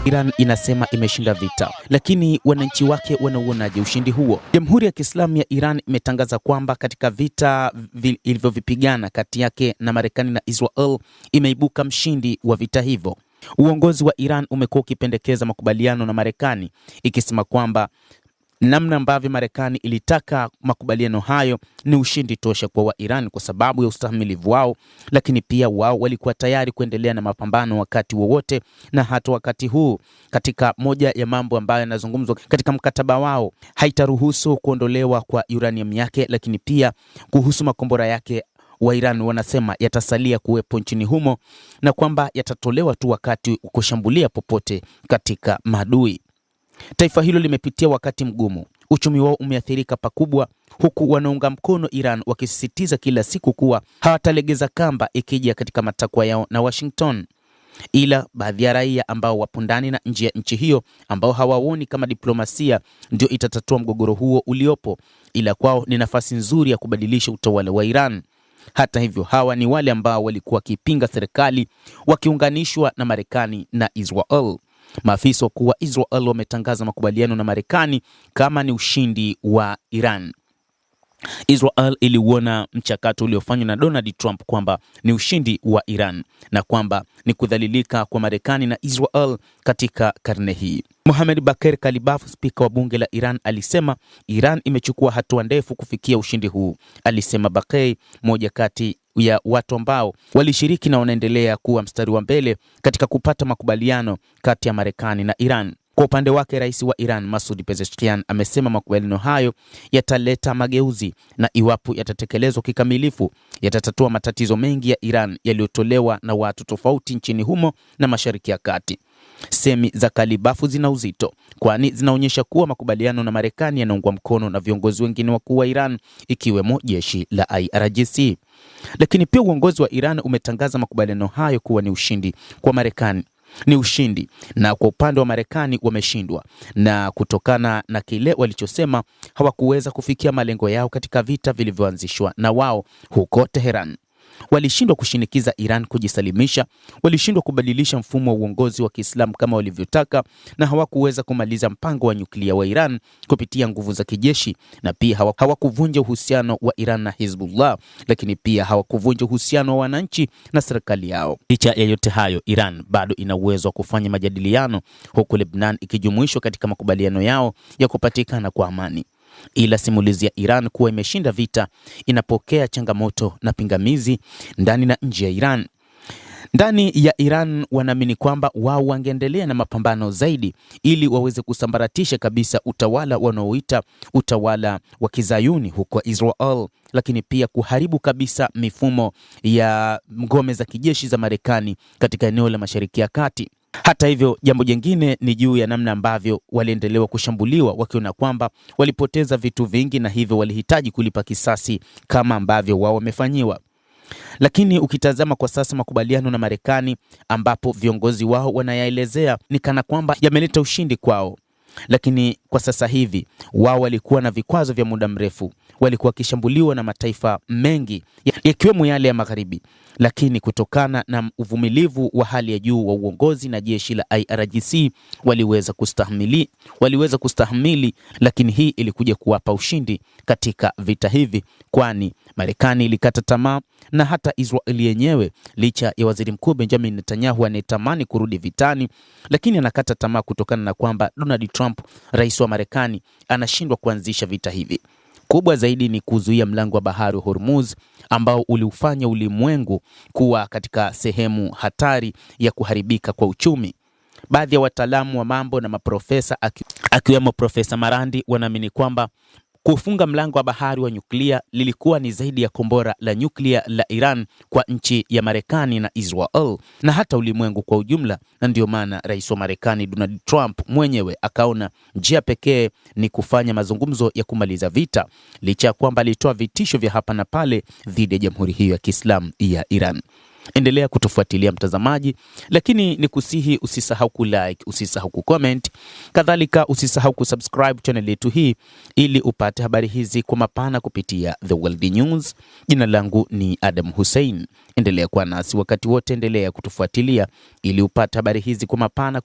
Iran inasema imeshinda vita, lakini wananchi wake wanauonaje ushindi huo? Jamhuri ya Kiislamu ya Iran imetangaza kwamba katika vita ilivyovipigana kati yake na Marekani na Israel imeibuka mshindi wa vita hivyo. Uongozi wa Iran umekuwa ukipendekeza makubaliano na Marekani, ikisema kwamba namna ambavyo Marekani ilitaka makubaliano hayo ni ushindi tosha kwa Iran kwa sababu ya ustahimilivu wao, lakini pia wao walikuwa tayari kuendelea na mapambano wakati wowote na hata wakati huu. Katika moja ya mambo ambayo yanazungumzwa katika mkataba wao, haitaruhusu kuondolewa kwa uranium yake, lakini pia kuhusu makombora yake wa Iran wanasema yatasalia kuwepo nchini humo na kwamba yatatolewa tu wakati kushambulia popote katika maadui. Taifa hilo limepitia wakati mgumu, uchumi wao umeathirika pakubwa, huku wanaunga mkono Iran wakisisitiza kila siku kuwa hawatalegeza kamba ikija katika matakwa yao na Washington. Ila baadhi ya raia ambao wapo ndani na nje ya nchi hiyo ambao hawaoni kama diplomasia ndio itatatua mgogoro huo uliopo, ila kwao ni nafasi nzuri ya kubadilisha utawala wa Iran. Hata hivyo, hawa ni wale ambao walikuwa wakipinga serikali wakiunganishwa na Marekani na Israel. Maafisa wakuu wa Israel wametangaza makubaliano na Marekani kama ni ushindi wa Iran. Israel iliuona mchakato uliofanywa na Donald Trump kwamba ni ushindi wa Iran na kwamba ni kudhalilika kwa Marekani na Israel katika karne hii. Mohamed Bakr Kalibaf, spika wa bunge la Iran, alisema Iran imechukua hatua ndefu kufikia ushindi huu. Alisema Bakr, moja kati ya watu ambao walishiriki na wanaendelea kuwa mstari wa mbele katika kupata makubaliano kati ya Marekani na Iran. Kwa upande wake, rais wa Iran Masoud Pezeshkian amesema makubaliano hayo yataleta mageuzi na iwapo yatatekelezwa kikamilifu yatatatua matatizo mengi ya Iran yaliyotolewa na watu tofauti nchini humo na Mashariki ya Kati. Semi za Kalibafu zina uzito, kwani zinaonyesha kuwa makubaliano na Marekani yanaungwa mkono na viongozi wengine wakuu wa Iran ikiwemo jeshi la IRGC. Lakini pia uongozi wa Iran umetangaza makubaliano hayo kuwa ni ushindi kwa Marekani. Ni ushindi, na kwa upande wa Marekani wameshindwa, na kutokana na kile walichosema hawakuweza kufikia malengo yao katika vita vilivyoanzishwa na wao huko Teheran. Walishindwa kushinikiza Iran kujisalimisha, walishindwa kubadilisha mfumo wa uongozi wa Kiislamu kama walivyotaka, na hawakuweza kumaliza mpango wa nyuklia wa Iran kupitia nguvu za kijeshi, na pia hawakuvunja uhusiano wa Iran na Hezbollah, lakini pia hawakuvunja uhusiano wa wananchi na serikali yao. Licha ya yote hayo, Iran bado ina uwezo wa kufanya majadiliano, huku Lebanon ikijumuishwa katika makubaliano yao ya kupatikana kwa amani. Ila simulizi ya Iran kuwa imeshinda vita inapokea changamoto na pingamizi ndani na nje ya Iran. Ndani ya Iran wanaamini kwamba wao wangeendelea na mapambano zaidi ili waweze kusambaratisha kabisa utawala wanaoita utawala wa Kizayuni huko Israel, lakini pia kuharibu kabisa mifumo ya ngome za kijeshi za Marekani katika eneo la Mashariki ya Kati. Hata hivyo, jambo jingine ni juu ya namna ambavyo waliendelewa kushambuliwa, wakiona kwamba walipoteza vitu vingi na hivyo walihitaji kulipa kisasi kama ambavyo wao wamefanyiwa. Lakini ukitazama kwa sasa makubaliano na Marekani ambapo viongozi wao wanayaelezea ni kana kwamba yameleta ushindi kwao, lakini kwa sasa hivi wao walikuwa na vikwazo vya muda mrefu, walikuwa wakishambuliwa na mataifa mengi yakiwemo yale ya Magharibi, lakini kutokana na uvumilivu wa hali ya juu wa uongozi na jeshi la IRGC waliweza kustahimili, lakini hii ilikuja kuwapa ushindi katika vita hivi, kwani Marekani ilikata tamaa na hata Israeli yenyewe, licha ya waziri mkuu Benjamin Netanyahu anayetamani kurudi vitani, lakini anakata tamaa kutokana na kwamba Donald Trump, rais wa Marekani, anashindwa kuanzisha vita hivi. Kubwa zaidi ni kuzuia mlango wa bahari wa Hormuz ambao uliufanya ulimwengu kuwa katika sehemu hatari ya kuharibika kwa uchumi. Baadhi ya wataalamu wa mambo na maprofesa akiwemo Profesa Marandi wanaamini kwamba kufunga mlango wa bahari wa nyuklia lilikuwa ni zaidi ya kombora la nyuklia la Iran kwa nchi ya Marekani na Israel na hata ulimwengu kwa ujumla, na ndio maana rais wa Marekani Donald Trump mwenyewe akaona njia pekee ni kufanya mazungumzo ya kumaliza vita, licha ya kwamba alitoa vitisho vya hapa na pale dhidi ya jamhuri hiyo ya Kiislamu ya Iran. Endelea kutufuatilia mtazamaji, lakini ni kusihi usisahau kulike, usisahau kucomment, kadhalika usisahau kusubscribe channel yetu hii ili upate habari hizi kwa mapana kupitia The World News. Jina langu ni Adam Hussein. Endelea kuwa nasi wakati wote, endelea kutufuatilia ili upate habari hizi kwa mapana